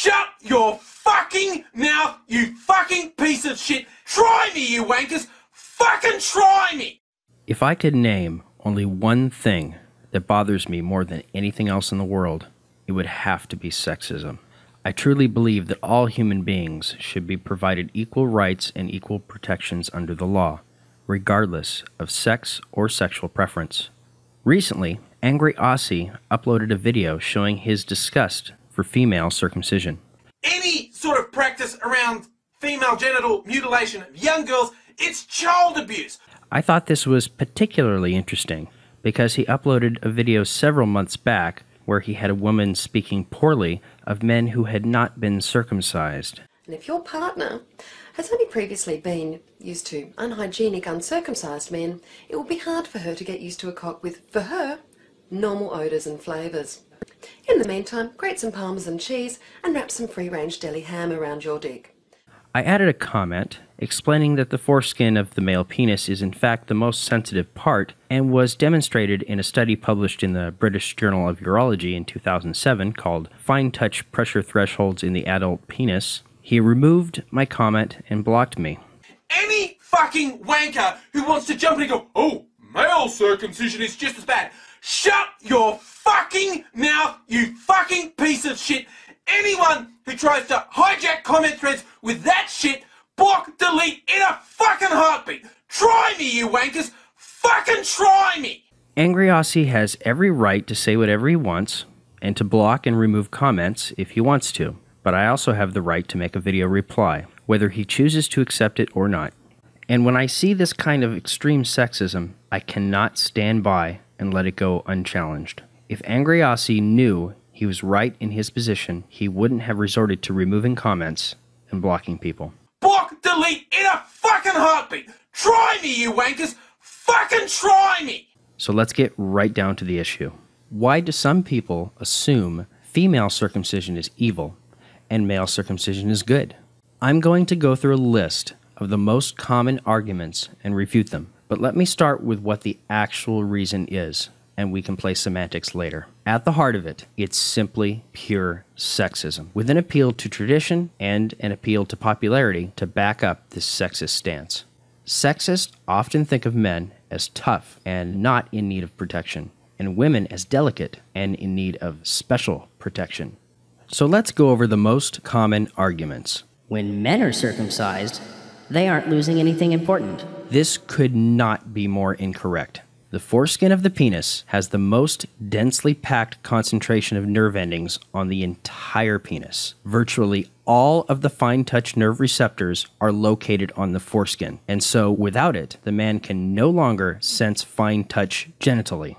Shut your fucking mouth, you fucking piece of shit! Try me, you wankers! Fucking try me! If I could name only one thing that bothers me more than anything else in the world, it would have to be sexism. I truly believe that all human beings should be provided equal rights and equal protections under the law, regardless of sex or sexual preference. Recently, Angry Aussie uploaded a video showing his disgust for female circumcision. Any sort of practice around female genital mutilation of young girls, it's child abuse. I thought this was particularly interesting because he uploaded a video several months back where he had a woman speaking poorly of men who had not been circumcised. And if your partner has only previously been used to unhygienic, uncircumcised men, it will be hard for her to get used to a cock with, for her, normal odours and flavours. In the meantime, grate some Parmesan cheese and wrap some free-range deli ham around your dick. I added a comment explaining that the foreskin of the male penis is in fact the most sensitive part and was demonstrated in a study published in the British Journal of Urology in 2007 called Fine Touch Pressure Thresholds in the Adult Penis. He removed my comment and blocked me. Any fucking wanker who wants to jump in and go, oh, male circumcision is just as bad. Shut your fucking mouth, you fucking piece of shit. Anyone who tries to hijack comment threads with that shit, block, delete in a fucking heartbeat. Try me, you wankers. Fucking try me. Angry Aussie has every right to say whatever he wants and to block and remove comments if he wants to. But I also have the right to make a video reply, whether he chooses to accept it or not. And when I see this kind of extreme sexism, I cannot stand by and let it go unchallenged. If Angry Aussie knew he was right in his position, he wouldn't have resorted to removing comments and blocking people. Block, delete in a fucking heartbeat. Try me, you wankers. Fucking try me. So let's get right down to the issue. Why do some people assume female circumcision is evil and male circumcision is good? I'm going to go through a list of the most common arguments and refute them. But let me start with what the actual reason is, and we can play semantics later. At the heart of it, it's simply pure sexism, with an appeal to tradition and an appeal to popularity to back up this sexist stance. Sexists often think of men as tough and not in need of protection, and women as delicate and in need of special protection. So let's go over the most common arguments. When men are circumcised, they aren't losing anything important. This could not be more incorrect. The foreskin of the penis has the most densely packed concentration of nerve endings on the entire penis. Virtually all of the fine touch nerve receptors are located on the foreskin, and so without it, the man can no longer sense fine touch genitally.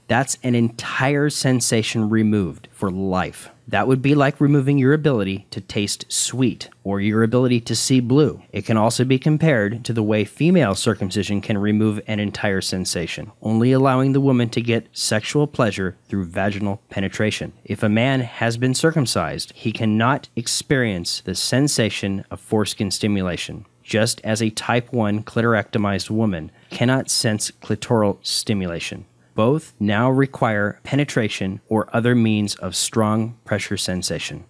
That's an entire sensation removed for life. That would be like removing your ability to taste sweet or your ability to see blue. It can also be compared to the way female circumcision can remove an entire sensation, only allowing the woman to get sexual pleasure through vaginal penetration. If a man has been circumcised, he cannot experience the sensation of foreskin stimulation, just as a type 1 clitorectomized woman cannot sense clitoral stimulation. Both now require penetration or other means of strong pressure sensation.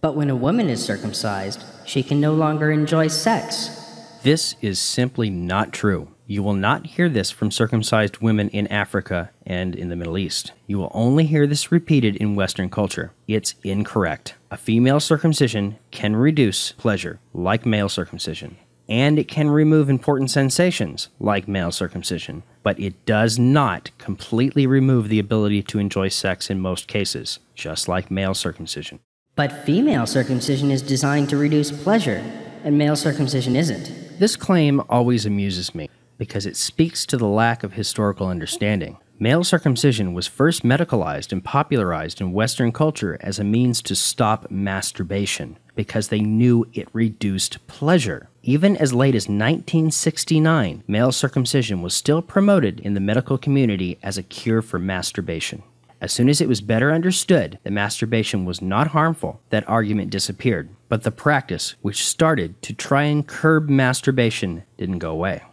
But when a woman is circumcised, she can no longer enjoy sex. This is simply not true. You will not hear this from circumcised women in Africa and in the Middle East. You will only hear this repeated in Western culture. It's incorrect. A female circumcision can reduce pleasure, like male circumcision. And it can remove important sensations, like male circumcision, but it does not completely remove the ability to enjoy sex in most cases, just like male circumcision. But female circumcision is designed to reduce pleasure, and male circumcision isn't. This claim always amuses me, because it speaks to the lack of historical understanding. Male circumcision was first medicalized and popularized in Western culture as a means to stop masturbation, because they knew it reduced pleasure. Even as late as 1969, male circumcision was still promoted in the medical community as a cure for masturbation. As soon as it was better understood that masturbation was not harmful, that argument disappeared. But the practice, which started to try and curb masturbation, didn't go away.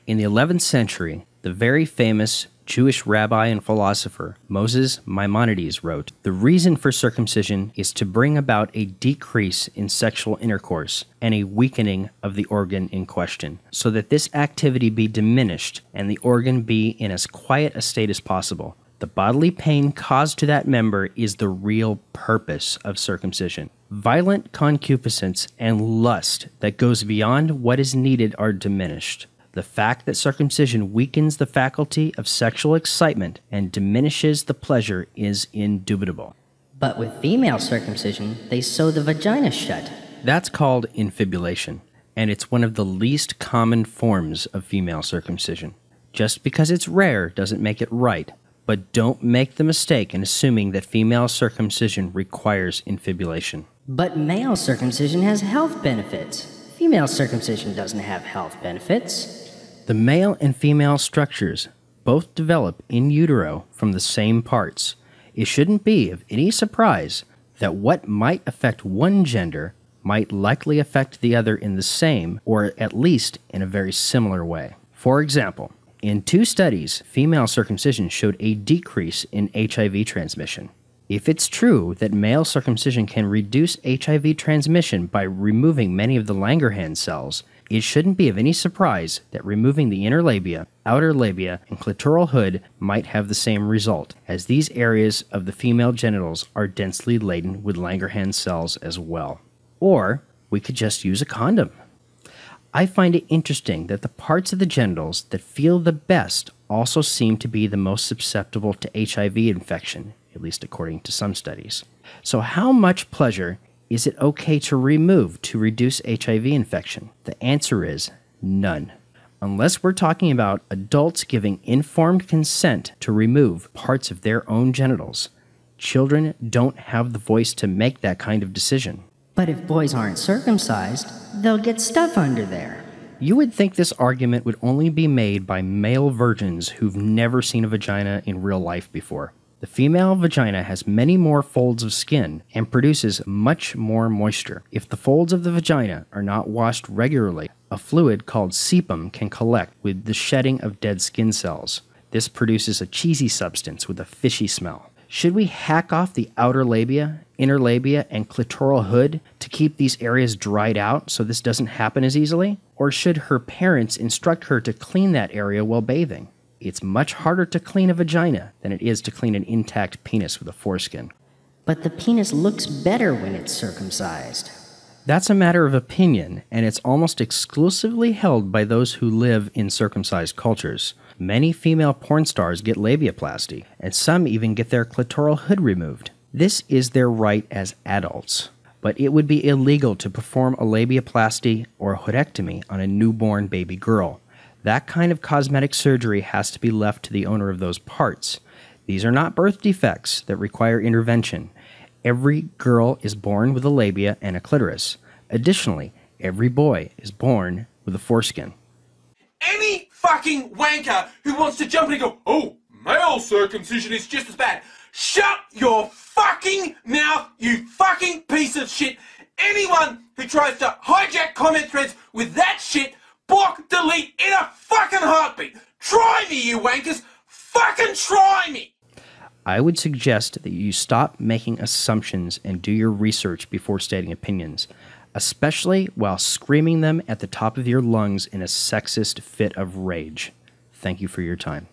In the 11th century, the very famous Jewish rabbi and philosopher Moses Maimonides wrote, "The reason for circumcision is to bring about a decrease in sexual intercourse and a weakening of the organ in question, so that this activity be diminished and the organ be in as quiet a state as possible. The bodily pain caused to that member is the real purpose of circumcision. Violent concupiscence and lust that goes beyond what is needed are diminished. The fact that circumcision weakens the faculty of sexual excitement and diminishes the pleasure is indubitable." But with female circumcision, they sew the vagina shut. That's called infibulation, and it's one of the least common forms of female circumcision. Just because it's rare doesn't make it right, but don't make the mistake in assuming that female circumcision requires infibulation. But male circumcision has health benefits. Female circumcision doesn't have health benefits. The male and female structures both develop in utero from the same parts. It shouldn't be of any surprise that what might affect one gender might likely affect the other in the same, or at least in a very similar way. For example, in 2 studies, female circumcision showed a decrease in HIV transmission. If it's true that male circumcision can reduce HIV transmission by removing many of the Langerhans cells, it shouldn't be of any surprise that removing the inner labia, outer labia, and clitoral hood might have the same result, as these areas of the female genitals are densely laden with Langerhans cells as well. Or we could just use a condom. I find it interesting that the parts of the genitals that feel the best also seem to be the most susceptible to HIV infection, at least according to some studies. So how much pleasure is it okay to remove to reduce HIV infection? The answer is none. Unless we're talking about adults giving informed consent to remove parts of their own genitals, children don't have the voice to make that kind of decision. But if boys aren't circumcised, they'll get stuff under there. You would think this argument would only be made by male virgins who've never seen a vagina in real life before. The female vagina has many more folds of skin and produces much more moisture. If the folds of the vagina are not washed regularly, a fluid called sebum can collect with the shedding of dead skin cells. This produces a cheesy substance with a fishy smell. Should we hack off the outer labia, inner labia, and clitoral hood to keep these areas dried out so this doesn't happen as easily? Or should her parents instruct her to clean that area while bathing? It's much harder to clean a vagina than it is to clean an intact penis with a foreskin. But the penis looks better when it's circumcised. That's a matter of opinion, and it's almost exclusively held by those who live in circumcised cultures. Many female porn stars get labiaplasty, and some even get their clitoral hood removed. This is their right as adults, but it would be illegal to perform a labiaplasty or a hoodectomy on a newborn baby girl. That kind of cosmetic surgery has to be left to the owner of those parts. These are not birth defects that require intervention. Every girl is born with a labia and a clitoris. Additionally, every boy is born with a foreskin. Any fucking wanker who wants to jump in and go, "Oh, male circumcision is just as bad." Shut your fucking mouth, you fucking piece of shit. Anyone who tries to hijack comment threads with that shit, block, delete in a fucking heartbeat. Try me, you wankers. Fucking try me. I would suggest that you stop making assumptions and do your research before stating opinions, especially while screaming them at the top of your lungs in a sexist fit of rage. Thank you for your time.